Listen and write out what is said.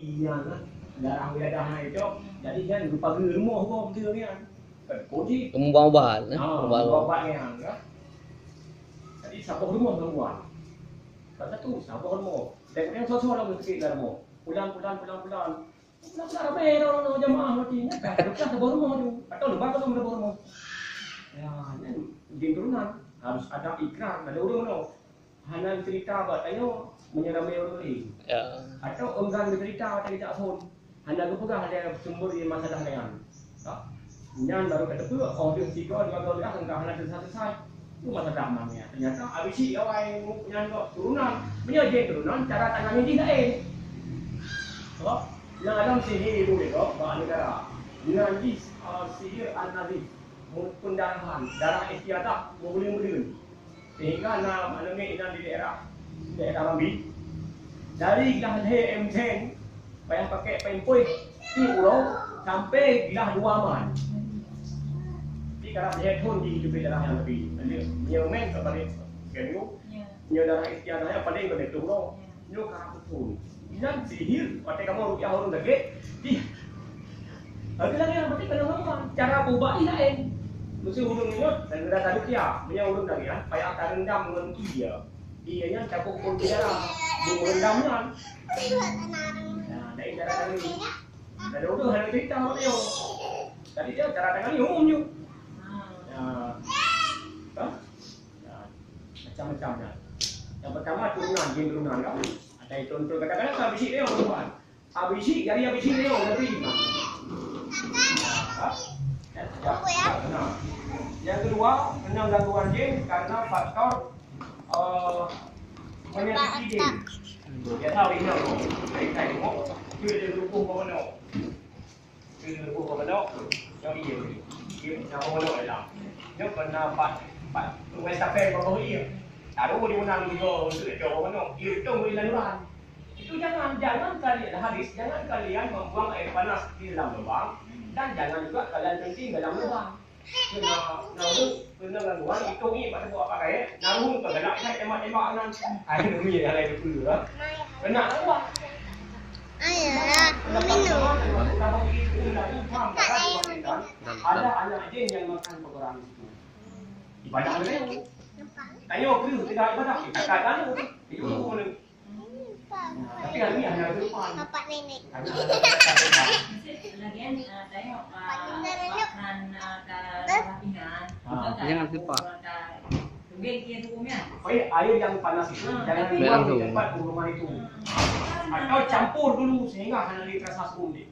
iya kan darah wilayah naik cok jadi kan lupa germo kok dia ni kan kunci Pembawa-bahan, pembawaannya kan jadi siapa rumah perempuan kata tu siapa rumah dan yang sosok orang mesti germo pulang ramai orang jamaah matinya kan lepas ke rumah tu atau lepas tu ke rumah ya ni turunan harus ada ikrar ada orang Hanan cerita buat ayo menyeramai orang lain. Ya. Atau enggan bercerita atau tidak pun. Hanya kepegang ada sumber di masalah lain. Tak. Nyan baru kata tu, oh dia tiga dua kali dah engkau hanya selesai. Itu masalah namanya. Ternyata abisi awai nyan kok turunan, menyaji turunan cara tangannya dia lain. Sebab yang dalam sihir itu dek, bahasa negara. Najis sihir an-nazif, pendarahan, darah istiadah, boleh. Sehingga maknanya ini di daerah Lambi dari Gilang M10 payah pakai pempoi di pulau sampai Gilang Duaman di kalau dia pun di daerah yang lebih nyemen kepada kenyu darah istiadahnya paling pada pulau nyu karena betul dan sihir pada kamu rupiah orang lagi di agak yang penting kalau cara ubah lain mesti hurung ini dan sudah tadi dia punya hurung lagi kan payah tak rendam dengan dia nya capuk pun dia lah rendamnya nah dari cara tadi ada udah hari cerita sama dia tadi dia cara tangan ni umum je macam-macam dah yang pertama turunan kan ada contoh kadang-kadang abisi dia orang abisi dari abisi dia lebih yang kedua, kena gangguan jin karena faktor menyakiti jin. Dia tahu ini apa? Saya tengok, dia lupa mana. Dia lupa mana? Yang iya. Dia nak mana lah. Dia kena pat tuai sampai berapa iya. Taruh di mana dia untuk coba mana. Itu mularan. Itu jangan kalian hadis, jangan kalian membuang air panas di dalam lubang dan jangan juga kalian kencing dalam lubang. Kena gangguan itu ni pada buat pakai namun kegelak saya tembak-tembak nan ai demi yang lain dulu lah kena gangguan ada anak jin yang makan pekerang itu ibadah ni ayo kru tidak ibadah katakan itu boleh tapi hari ni hanya depan bapak nenek lagian tengok makanan latihan jangan lupa air yang panas itu jangan dibuang di tempat rumah itu atau campur dulu sehingga hanya terasa sumber